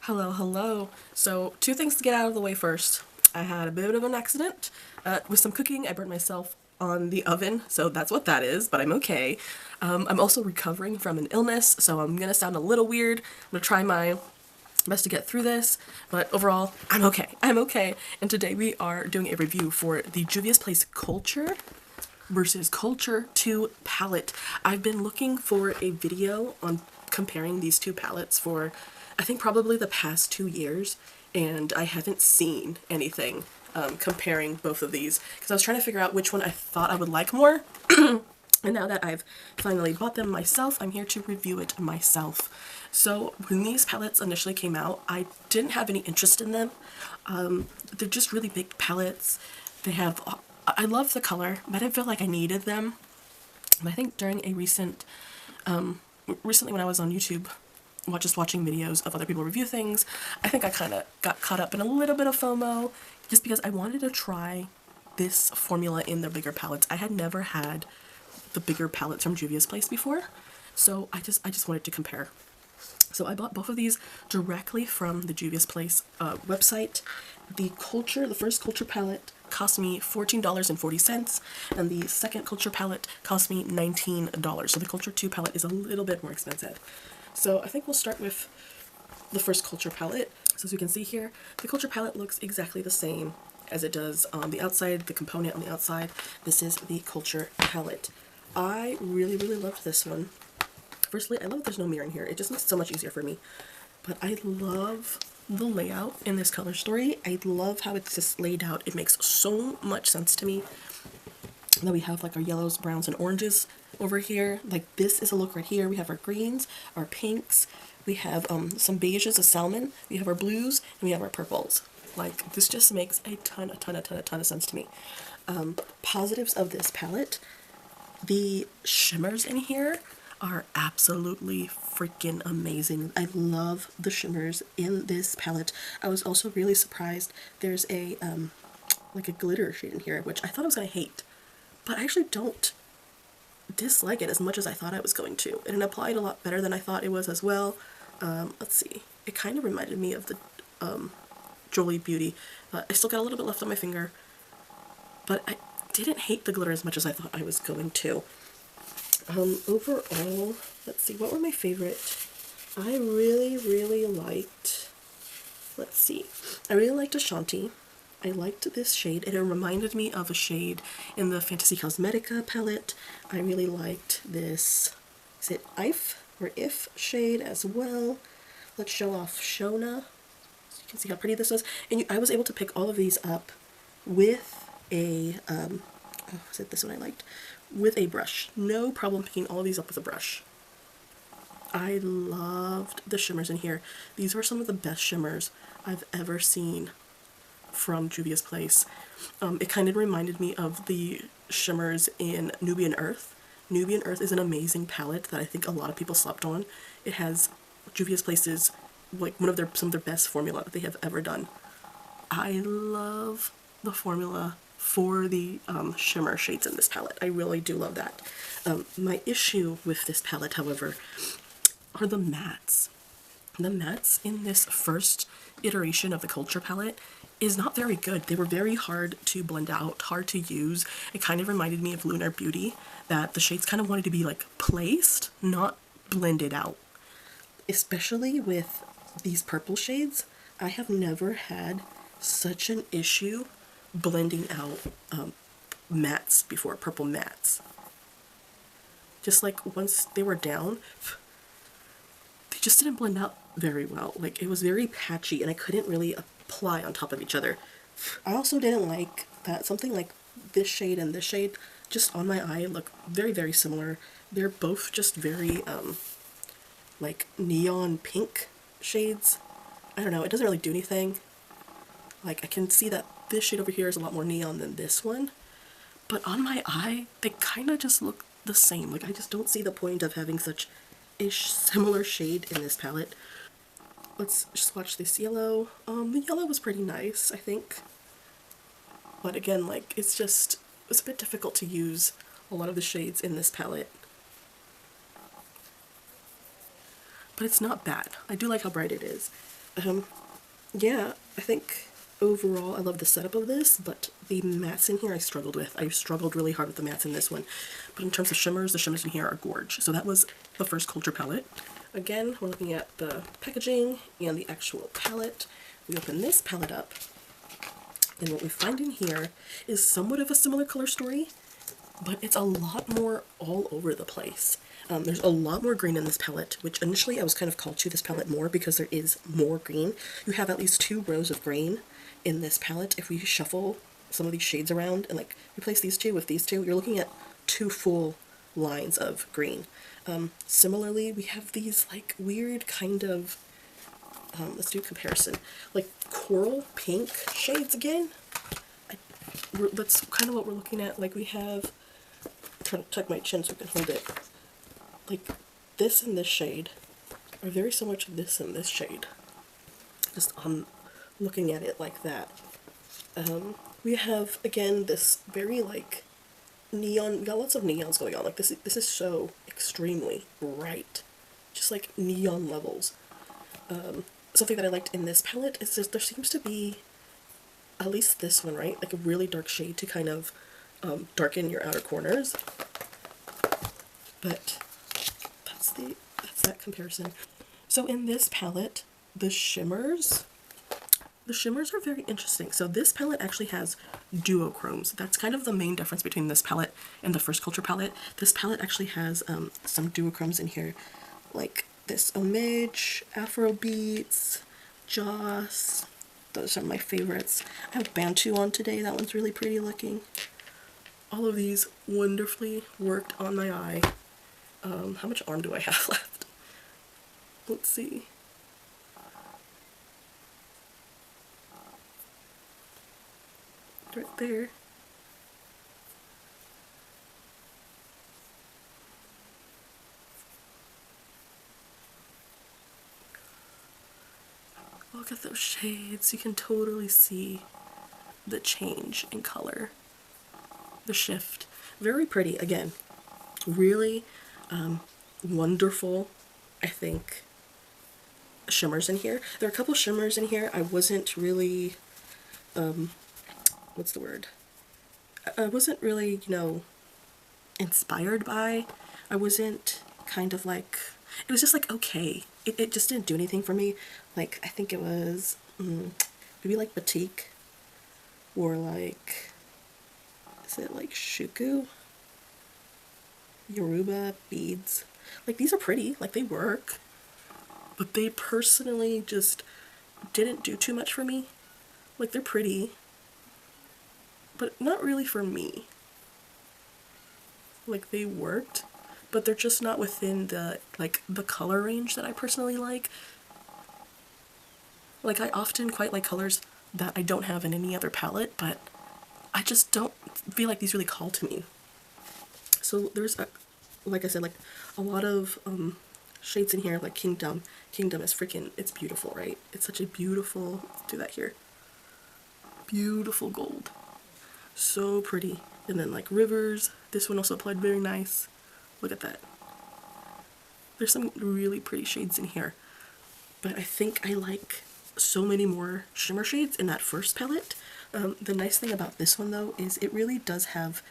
Hello, hello. So, two things to get out of the way first. I had a bit of an accident with some cooking. I burned myself on the oven, so that's what that is, but I'm okay. I'm also recovering from an illness, so I'm gonna sound a little weird. I'm gonna try my best to get through this, but overall, I'm okay. I'm okay. And today we are doing a review for the Juvia's Place Culture versus Culture 2 palette. I've been looking for a video on comparing these two palettes for I think probably the past 2 years, and I haven't seen anything comparing both of these because I was trying to figure out which one I thought I would like more. And now that I've finally bought them myself, I'm here to review it myself. So when these palettes initially came out, I didn't have any interest in them. They're just really big palettes. They have, I love the color, but I didn't feel like I needed them. But I think during a recently when I was on YouTube, just watching videos of other people review things, I think I kind of got caught up in a little bit of FOMO just because I wanted to try this formula in their bigger palettes. I had never had the bigger palettes from Juvia's Place before, so I just wanted to compare. So I bought both of these directly from the Juvia's Place website. The first Culture palette cost me $14.40, and the second Culture palette cost me $19. So the Culture 2 palette is a little bit more expensive. So I think we'll start with the first Culture palette. So as you can see here, the Culture palette looks exactly the same as it does on the outside, the component on the outside. This is the Culture palette. I really loved this one. Firstly, I love that there's no mirror in here. It just makes it so much easier for me. But I love the layout in this color story. I love how it's just laid out. It makes so much sense to me. Then we have like our yellows, browns, and oranges over here. Like this is a look right here. We have our greens, our pinks, we have some beiges, a salmon, we have our blues, and we have our purples. Like this just makes a ton of sense to me. Positives of this palette, the shimmers in here are absolutely freaking amazing. I love the shimmers in this palette. I was also really surprised there's a like a glitter shade in here, which I thought I was gonna hate, but I actually don't dislike it as much as I thought I was going to. And it applied a lot better than I thought it was as well. Let's see. It kind of reminded me of the Jolie Beauty. I still got a little bit left on my finger, but I didn't hate the glitter as much as I thought I was going to. Overall, let's see, what were my favorite? I really liked, let's see, I really liked Ashanti. I liked this shade. It reminded me of a shade in the Fantasy Cosmetica palette. I really liked this, is it If shade as well. Let's show off Shona. So you can see how pretty this is. And I was able to pick all of these up with a, is it this one I liked? With a brush. No problem picking all of these up with a brush. I loved the shimmers in here. These were some of the best shimmers I've ever seen from Juvia's Place. It kind of reminded me of the shimmers in Nubian Earth. Nubian Earth is an amazing palette that I think a lot of people slept on. It has Juvia's Place's, like some of their best formula that they have ever done. I love the formula for the shimmer shades in this palette. I really do love that. My issue with this palette, however, are the mattes. The mattes in this first iteration of the Culture palette is not very good. They were very hard to blend out, hard to use. It kind of reminded me of Lunar Beauty, that the shades kind of wanted to be like placed, not blended out. Especially with these purple shades, I have never had such an issue blending out mattes before, purple mattes. Just like once they were down, they just didn't blend out very well. Like it was very patchy and I couldn't really apply on top of each other. I also didn't like that something like this shade and this shade just on my eye look very similar. They're both just very like neon pink shades. I don't know, it doesn't really do anything. Like I can see that this shade over here is a lot more neon than this one, but on my eye they kind of just look the same. Like I just don't see the point of having such a similar shade in this palette. Let's just watch this yellow. The yellow was pretty nice, I think. But again, like, it's a bit difficult to use a lot of the shades in this palette. but it's not bad. I do like how bright it is. Yeah, I think overall I love the setup of this, but the mattes in here I struggled with. I struggled really hard with the mattes in this one. But in terms of shimmers, the shimmers in here are gorge. So that was the first Culture palette. Again, we're looking at the packaging and the actual palette. We open this palette up, and what we find in here is somewhat of a similar color story, but it's a lot more all over the place. There's a lot more green in this palette, which initially I was kind of called to this palette more because there is more green. You have at least 2 rows of green in this palette. If we shuffle some of these shades around and like replace these two with these two, you're looking at 2 full lines of green. Similarly, we have these like weird kind of, let's do a comparison, like coral pink shades again. That's kind of what we're looking at. Like we have, I'm trying to tuck my chin so I can hold it. Like this and this shade are very similar to this and this shade. Just looking at it like that. We have again this very like neon. We got lots of neons going on. Like this is so extremely bright, just like neon levels. Something that I liked in this palette is that there seems to be, at least this one, right, like a really dark shade to kind of darken your outer corners. But that's that comparison. So in this palette, the shimmers are very interesting. So this palette actually has duochromes. That's kind of the main difference between this palette and the first Culture palette. This palette actually has some duochromes in here, like this Homage, Afrobeats, Joss. Those are my favorites. I have Bantu on today. That one's really pretty looking. All of these wonderfully worked on my eye. How much arm do I have left? Let's see. Right there. Look at those shades. You can totally see the change in color. The shift. Very pretty. Again, really wonderful, I think, shimmers in here. There are a couple shimmers in here I wasn't really, what's the word? I wasn't really, you know, inspired by. I wasn't kind of like, it was just like, okay. It just didn't do anything for me. Like, I think it was maybe like batik, or like, is it like shuku? Yoruba beads. Like, these are pretty, like they work, but they personally just didn't do too much for me. Like, they're pretty, but not really for me. Like, they worked, but they're just not within the, like, the color range that I personally like. Like, I often quite like colors that I don't have in any other palette, but I just don't feel like these really call to me. So there's, like I said, like a lot of shades in here, like Kingdom. Kingdom is freaking, it's beautiful, right? It's such a beautiful, let's do that here. Beautiful gold. So pretty. And then like Rivers, this one also applied very nice. Look at that. There's some really pretty shades in here. But I think I like so many more shimmer shades in that first palette. The nice thing about this one though is it really does have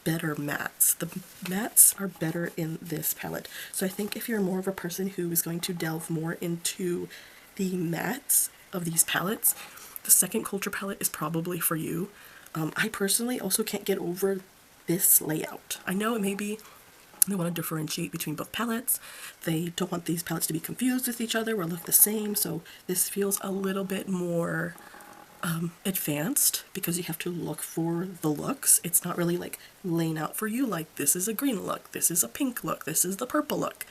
better mattes. The mattes are better in this palette. So I think if you're more of a person who is going to delve more into the mattes of these palettes, the second Culture palette is probably for you. I personally also can't get over this layout. I know it may be they want to differentiate between both palettes. They don't want these palettes to be confused with each other or look the same, so this feels a little bit more advanced because you have to look for the looks. It's not really like laying out for you like this is a green look, this is a pink look, this is the purple look.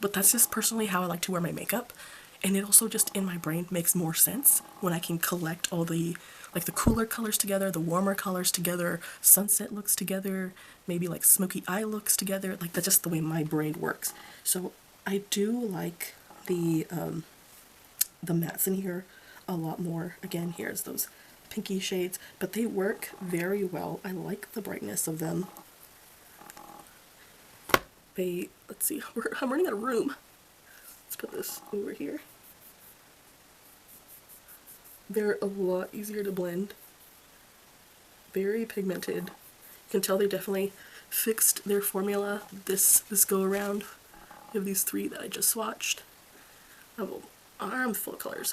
But that's just personally how I like to wear my makeup, and it also just in my brain makes more sense when I can collect all the like the cooler colors together, the warmer colors together, sunset looks together, maybe like smoky eye looks together. Like that's just the way my brain works. So I do like the mattes in here a lot more. Again, here's those pinky shades, but they work very well. I like the brightness of them. Let's see, I'm running out of room. Let's put this over here. They're a lot easier to blend. Very pigmented. You can tell they definitely fixed their formula this go around. We have these three that I just swatched. I have an arm full of colors.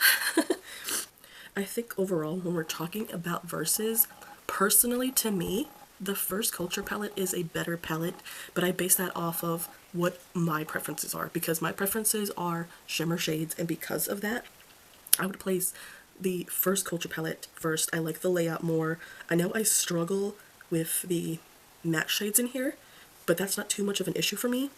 I think overall, when we're talking about verses, personally to me, the first Culture palette is a better palette, but I base that off of what my preferences are, because my preferences are shimmer shades, and because of that, I would place the first Culture palette first. I like the layout more. I know I struggle with the matte shades in here, but that's not too much of an issue for me,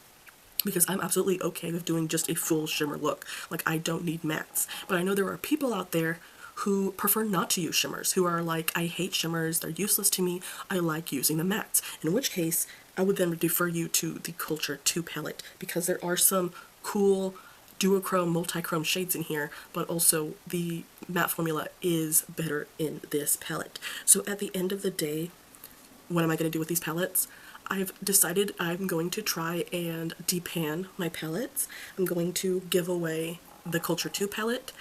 because I'm absolutely okay with doing just a full shimmer look. Like, I don't need mattes. But I know there are people out there who prefer not to use shimmers, who are like, I hate shimmers, they're useless to me, I like using the mattes. In which case, I would then defer you to the Culture 2 palette, because there are some cool duochrome, multichrome shades in here, but also the matte formula is better in this palette. So at the end of the day, what am I going to do with these palettes? I've decided I'm going to try and depan my palettes. I'm going to give away the Culture 2 palette,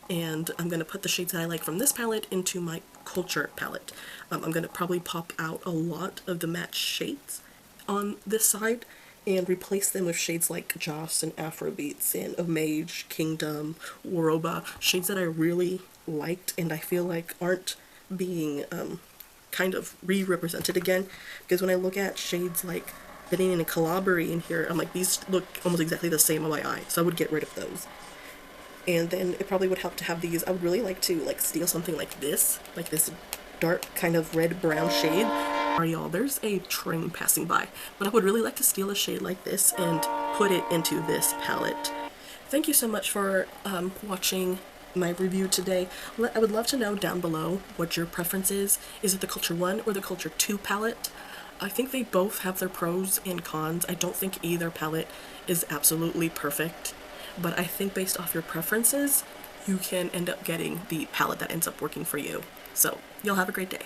and I'm going to put the shades that I like from this palette into my Culture palette. I'm going to probably pop out a lot of the matte shades on this side and replace them with shades like Joss and Afrobeats and Omage, Kingdom, Woroba, shades that I really liked and I feel like aren't being kind of re-represented again, because when I look at shades like Benin and Calabari in here, I'm like, these look almost exactly the same on my eye, so I would get rid of those. And then it probably would help to have these. I would really like to steal something like this dark kind of red-brown shade. Sorry y'all, there's a train passing by, but I would really like to steal a shade like this and put it into this palette. Thank you so much for watching my review today. I would love to know down below what your preference is. Is it the Culture 1 or the Culture 2 palette? I think they both have their pros and cons. I don't think either palette is absolutely perfect, but I think based off your preferences, you can end up getting the palette that ends up working for you. So, y'all have a great day.